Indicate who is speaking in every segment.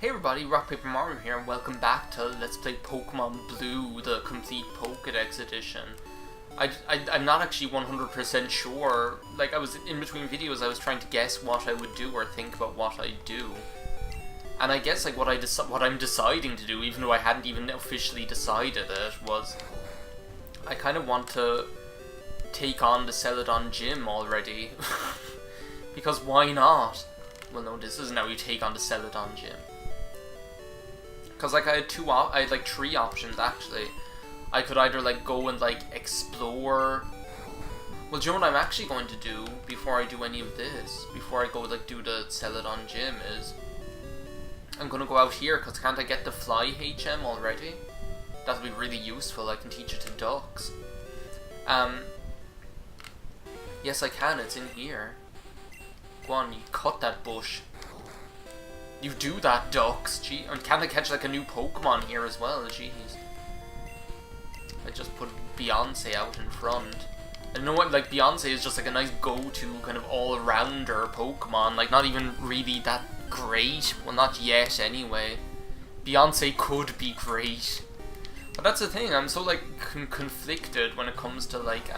Speaker 1: Hey everybody, RockPaperMario here, and welcome back to Let's Play Pokemon Blue, the complete Pokédex edition. I'm not actually 100% sure. Like, I was in between videos, I was trying to guess what I would do or think about what I'd do. And I guess, like, what I'm deciding to do, even though I hadn't even officially decided it, was I kind of want to take on the Celadon Gym already. Because why not? Well, no, this isn't how you take on the Celadon Gym. Because, like, I had like, three options, actually. I could either, like, go and, like, explore... Well, do you know what I'm actually going to do before I do any of this? Before I go, like, do the Celadon Gym is... I'm gonna go out here, because can't I get the Fly HM already? That'll be really useful, I can teach it to ducks. Yes, I can, it's in here. Go on, you cut that bush. You do that, ducks. Gee, and can't I catch like a new Pokemon here as well? Jeez. I just put Beyonce out in front. I know what, like, Beyonce is just like a nice go-to kind of all-rounder Pokemon. Like, not even really that great. Well, not yet, anyway. Beyonce could be great. But that's the thing, I'm so, like, conflicted when it comes to, like,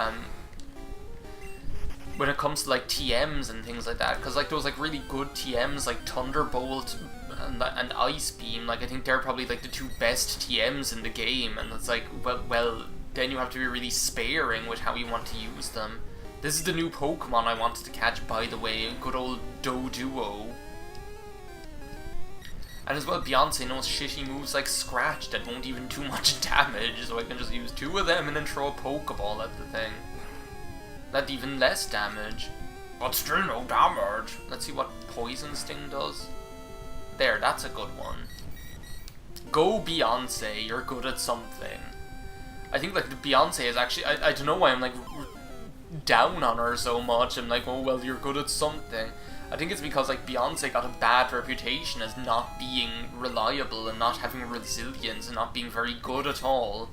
Speaker 1: TMs and things like that, because, like, those, like, really good TMs, like Thunderbolt and Ice Beam, like, I think they're probably, like, the two best TMs in the game, and it's like, well, then you have to be really sparing with how you want to use them. This is the new Pokemon I wanted to catch, by the way, good old Doduo. And as well, Beyonce knows shitty moves like Scratch that won't even do much damage, so I can just use two of them and then throw a Pokeball at the thing. That even less damage, but still no damage. Let's see what Poison Sting does. There, that's a good one. Go Beyonce, you're good at something. I think, like, the Beyonce is actually, I don't know why I'm, like, down on her so much. I'm like, oh well, you're good at something. I think it's because, like, Beyonce got a bad reputation as not being reliable and not having resilience and not being very good at all.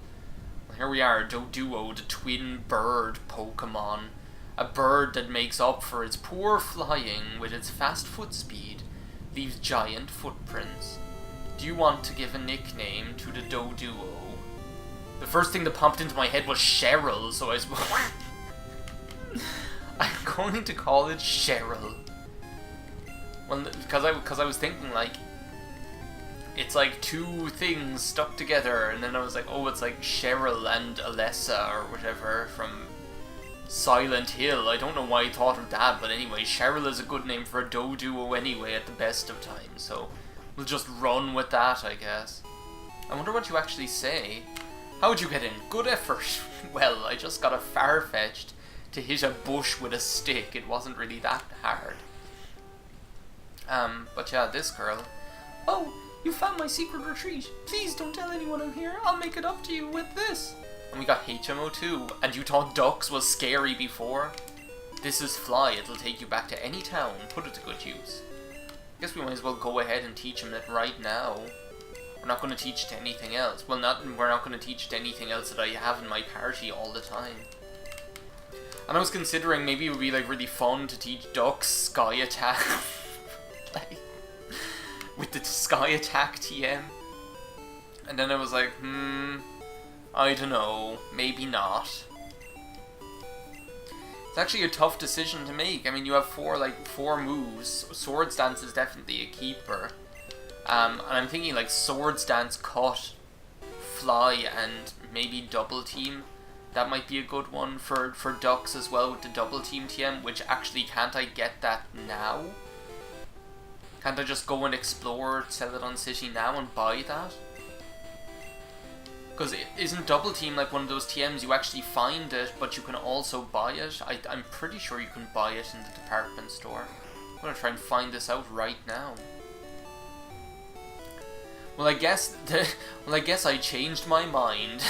Speaker 1: Here we are, Doduo, the twin bird Pokemon. A bird that makes up for its poor flying with its fast foot speed, leaves giant footprints. Do you want to give a nickname to the Doduo? The first thing that popped into my head was Cheryl, so I suppose... I'm going to call it Cheryl. Well, because I was thinking, like, it's like two things stuck together, and then I was like, oh, it's like Cheryl and Alessa, or whatever, from Silent Hill. I don't know why I thought of that, but anyway, Cheryl is a good name for a Doduo anyway at the best of times, so we'll just run with that, I guess. I wonder what you actually say. How'd you get in? Good effort. Well, I just got a Farfetch'd to hit a bush with a stick. It wasn't really that hard. But yeah, this girl. Oh! You found my secret retreat. Please don't tell anyone I'm here. I'll make it up to you with this. And we got HMO2. And you thought Ducks was scary before? This is Fly. It'll take you back to any town. Put it to good use. I guess we might as well go ahead and teach him it right now. We're not going to teach it anything else. Well, we're not going to teach it anything else that I have in my party all the time. And I was considering maybe it would be, like, really fun to teach Ducks Sky Attack. Like, with the Sky Attack TM. And then I was like, I don't know, maybe not. It's actually a tough decision to make. I mean, you have four moves. Swords Dance is definitely a keeper. And I'm thinking, like, Swords Dance, Cut, Fly, and maybe Double Team. That might be a good one for Ducks as well with the Double Team TM, which actually, can't I get that now? Can't I just go and explore Celadon City now and buy that? Because isn't Double Team like one of those TMs you actually find it, but you can also buy it? I'm pretty sure you can buy it in the department store. I'm going to try and find this out right now. Well, I guess I changed my mind.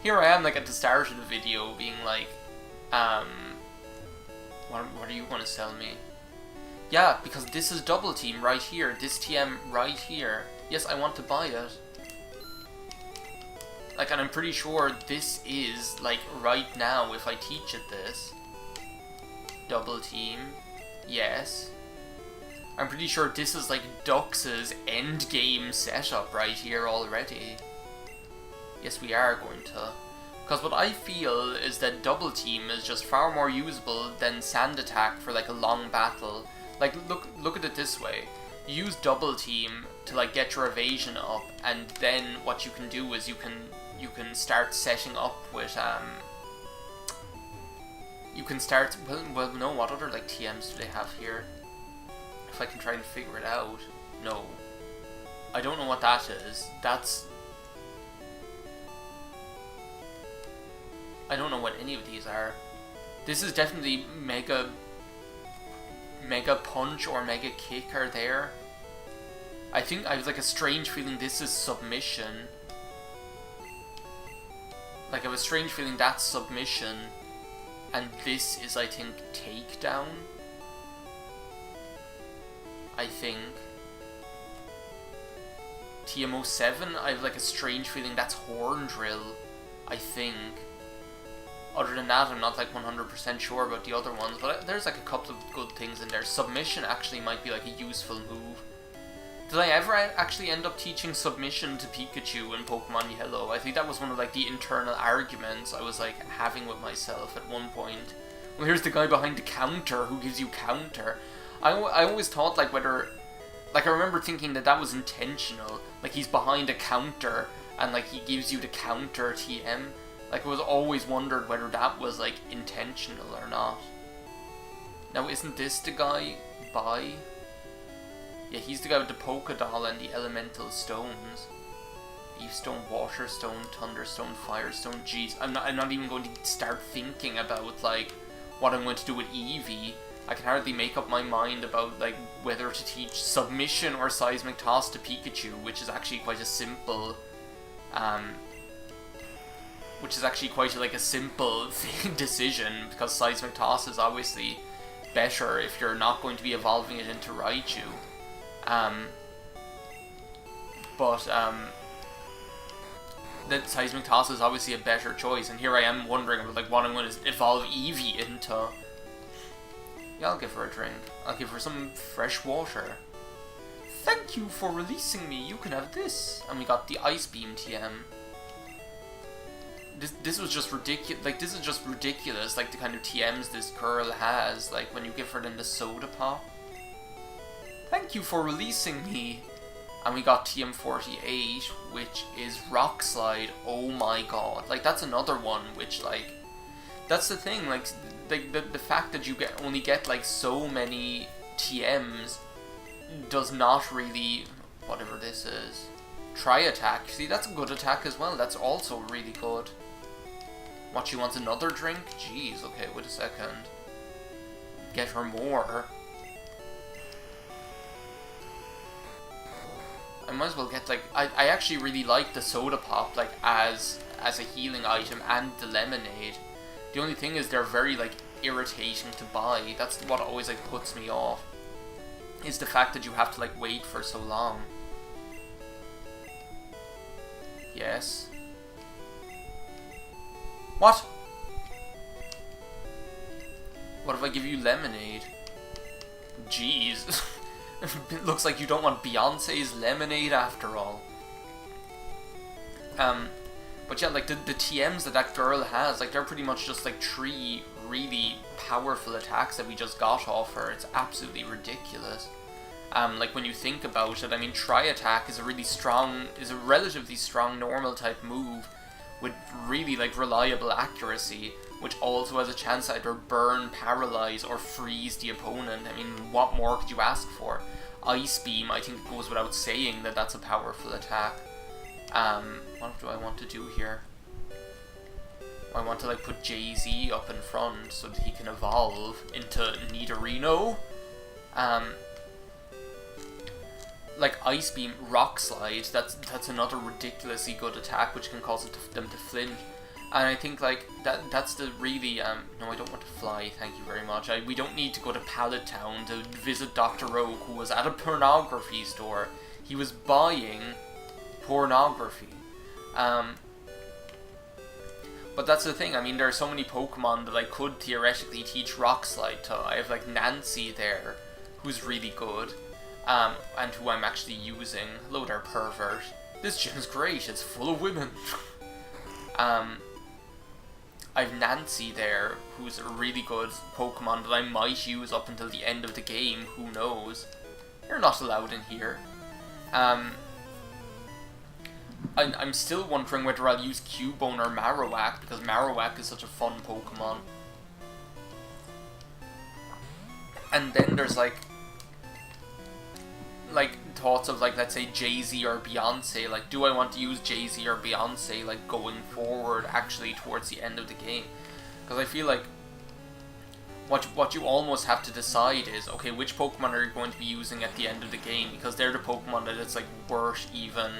Speaker 1: Here I am, like, at the start of the video being like, what do you want to sell me? Yeah, because this is Double Team right here. This TM right here. Yes, I want to buy it. Like, and I'm pretty sure this is, like, right now, if I teach it this. Double Team. Yes. I'm pretty sure this is like Dux's endgame setup right here already. Yes, we are going to. Because what I feel is that Double Team is just far more usable than Sand Attack for like a long battle. Like, look at it this way. You use Double Team to like get your evasion up, and then what you can do is you can start setting up with you can start well no, what other like TMs do they have here? If I can try and figure it out. No. I don't know what that is. I don't know what any of these are. This is definitely Mega Punch or Mega Kick are there. I think I have like a strange feeling this is Submission. Like I have a strange feeling that's Submission. And this is, I think, Takedown. I think. TMO7, I have like a strange feeling that's Horn Drill. I think. Other than that, I'm not like 100% sure about the other ones, but there's like a couple of good things in there. Submission actually might be like a useful move. Did I ever actually end up teaching Submission to Pikachu in Pokemon Yellow? I think that was one of like the internal arguments I was like having with myself at one point. Well, here's the guy behind the counter who gives you counter. I always thought like whether, like I remember thinking that was intentional. Like he's behind a counter and like he gives you the counter TM. Like, I was always wondered whether that was, like, intentional or not. Now, isn't this the guy by? Yeah, he's the guy with the Polka Doll and the Elemental Stones. Leaf Stone, Water Stone, Thunderstone, Firestone. Jeez, I'm not even going to start thinking about, like, what I'm going to do with Eevee. I can hardly make up my mind about, like, whether to teach Submission or Seismic Toss to Pikachu, which is actually quite a simple, decision, because Seismic Toss is obviously better if you're not going to be evolving it into Raichu. That Seismic Toss is obviously a better choice, and here I am wondering about like what I'm going to evolve Eevee into. Yeah, I'll give her a drink. I'll give her some fresh water. Thank you for releasing me, you can have this. And we got the Ice Beam TM. This was just ridiculous. Like, this is just ridiculous. Like, the kind of TMs this girl has. Like, when you give her then the Soda Pop. Thank you for releasing me. And we got TM48, which is Rock Slide. Oh my god. Like, that's another one which, like... That's the thing. Like, the fact that you only get, like, so many TMs does not really... Whatever this is. Try Attack. See, that's a good attack as well. That's also really good. What, she wants another drink? Jeez, okay, wait a second. Get her more. I might as well get, like... I actually really like the Soda Pop, like, as a healing item, and the Lemonade. The only thing is they're very, like, irritating to buy. That's what always, like, puts me off. Is the fact that you have to, like, wait for so long. Yes. What? What if I give you Lemonade? Jeez. It looks like you don't want Beyonce's Lemonade after all. But yeah, like the TMs that girl has, like they're pretty much just like 3 really powerful attacks that we just got off her. It's absolutely ridiculous. Like when you think about it, I mean, Try Attack is a relatively strong normal type move with really like reliable accuracy, which also has a chance to either burn, paralyze, or freeze the opponent. I mean, what more could you ask for? Ice Beam, I think it goes without saying that that's a powerful attack. What do I want to do here? I want to like put Jay-Z up in front so that he can evolve into Nidorino. Like Ice Beam, Rock Slide, that's another ridiculously good attack which can cause them to flinch. And I think like that's the really no, I don't want to fly, thank you very much. We don't need to go to Pallet Town to visit Dr. Oak, who was at a pornography store. He was buying pornography. But that's the thing, I mean, there are so many Pokemon that I could theoretically teach Rock Slide to. I have like Nancy there, who's really good. and who I'm actually using. Hello there, pervert. This gym's great, it's full of women. I've Nancy there, who's a really good Pokemon that I might use up until the end of the game, who knows. You're not allowed in here. I'm still wondering whether I'll use Cubone or Marowak, because Marowak is such a fun Pokemon. And then there's like thoughts of, like, let's say Jay-Z or Beyonce. Like, do I want to use Jay-Z or Beyonce, like, going forward, actually, towards the end of the game? Because I feel like what you almost have to decide is, okay, which Pokemon are you going to be using at the end of the game? Because they're the Pokemon that it's, like, worth even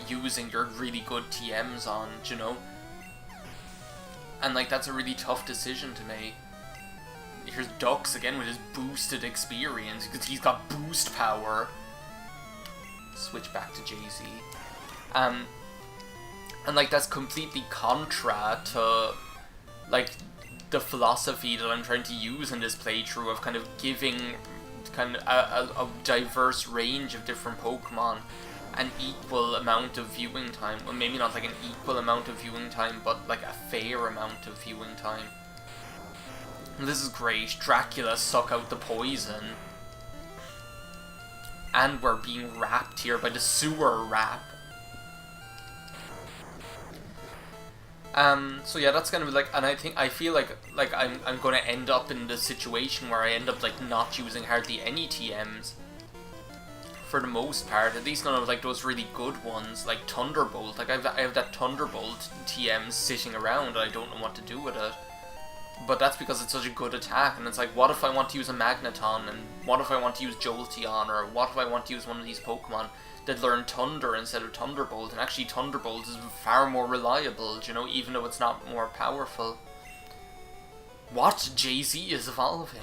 Speaker 1: using your really good TMs on, do you know? And, like, that's a really tough decision to make. Here's Dux again with his boosted experience, because he's got boost power. Switch back to Jay-Z. And, like, that's completely contra to, like, the philosophy that I'm trying to use in this playthrough of kind of giving kind of a diverse range of different Pokemon an equal amount of viewing time. Well, maybe not like an equal amount of viewing time, but like a fair amount of viewing time. This is great. Dracula suck out the poison. And we're being wrapped here by the sewer wrap. So yeah, that's gonna be like, and I feel like I'm gonna end up in the situation where I end up like not using hardly any TMs. For the most part, at least none of like those really good ones, like Thunderbolt. Like I have that Thunderbolt TM sitting around and I don't know what to do with it. But that's because it's such a good attack, and it's like, what if I want to use a Magneton, and what if I want to use Jolteon, or what if I want to use one of these Pokemon that learn Thunder instead of Thunderbolt, and actually Thunderbolt is far more reliable, you know, even though it's not more powerful. What? Jay-Z is evolving.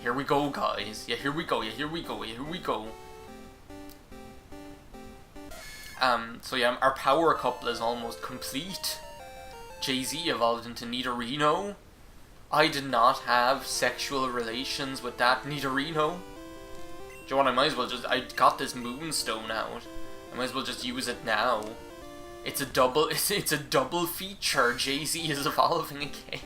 Speaker 1: Here we go, guys. Yeah, here we go, yeah, here we go, yeah, here we go. So yeah, our power couple is almost complete. Jay-Z evolved into Nidorino. I did not have sexual relations with that Nidorino. Do you know what, I might as well just, I got this Moonstone out. I might as well just use it now. It's a double, it's a double feature. Jay-Z is evolving again.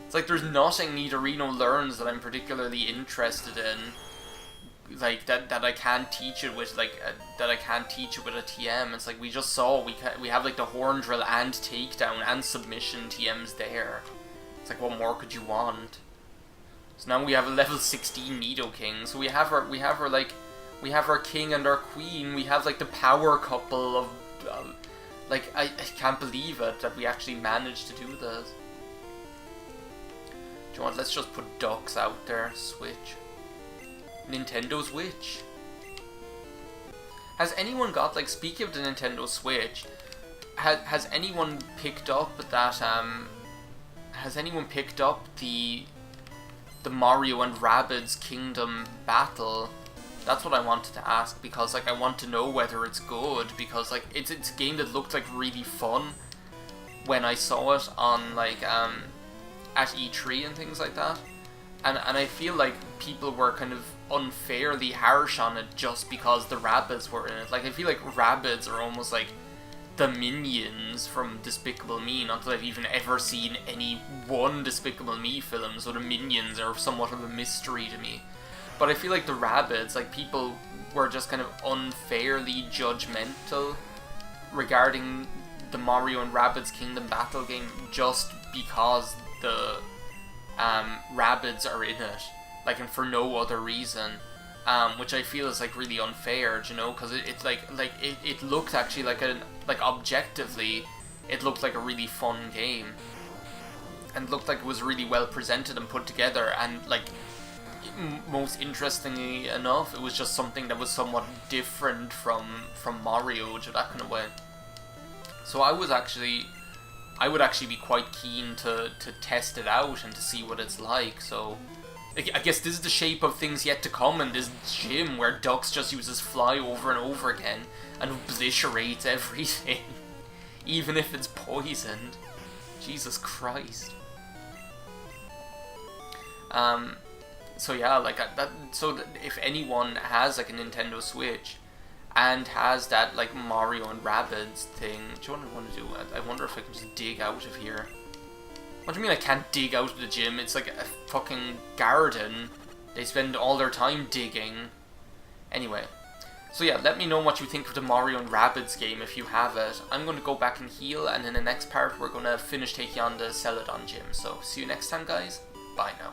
Speaker 1: It's like there's nothing Nidorino learns that I'm particularly interested in. Like that I can't teach it with that I can't teach it with a TM. It's like we just saw we have like the Horn Drill and Takedown and Submission TMs there. It's like, what more could you want? So now we have a level 16 Nidoking. So we have our king and our queen. We have like the power couple of like I can't believe it that we actually managed to do this. Do you know what? Let's just put Ducks out there. Switch. Nintendo Switch. Has anyone got, like, speaking of the Nintendo Switch, has anyone picked up that, has anyone picked up the Mario and Rabbids Kingdom battle? That's what I wanted to ask, because, like, I want to know whether it's good, because, like, it's a game that looked, like, really fun when I saw it on, like, at E3 and things like that. And I feel like people were kind of unfairly harsh on it just because the Rabbids were in it. Like, I feel like Rabbids are almost like the minions from Despicable Me, not that I've even ever seen any one Despicable Me film, so the minions are somewhat of a mystery to me. But I feel like the Rabbids, like, people were just kind of unfairly judgmental regarding the Mario and Rabbids Kingdom battle game just because the Rabbids are in it, like, and for no other reason, which I feel is like really unfair, you know, because it's like it looked actually like objectively, it looked like a really fun game, and looked like it was really well presented and put together, and like most interestingly enough, it was just something that was somewhat different from Mario, that kind of way. So I would actually be quite keen to test it out and to see what it's like. So I guess this is the shape of things yet to come in this gym where Dux just uses Fly over and over again and obliterates everything, even if it's poisoned. So yeah, like if anyone has like a Nintendo Switch and has that like Mario and Rabbids thing, do you want to do? I wonder if I can just dig out of here. What do you mean I can't dig out of the gym? It's like a fucking garden. They spend all their time digging. Anyway. So yeah, let me know what you think of the Mario and Rabbids game if you have it. I'm going to go back and heal, and in the next part we're going to finish taking on the Celadon gym. So see you next time, guys. Bye now.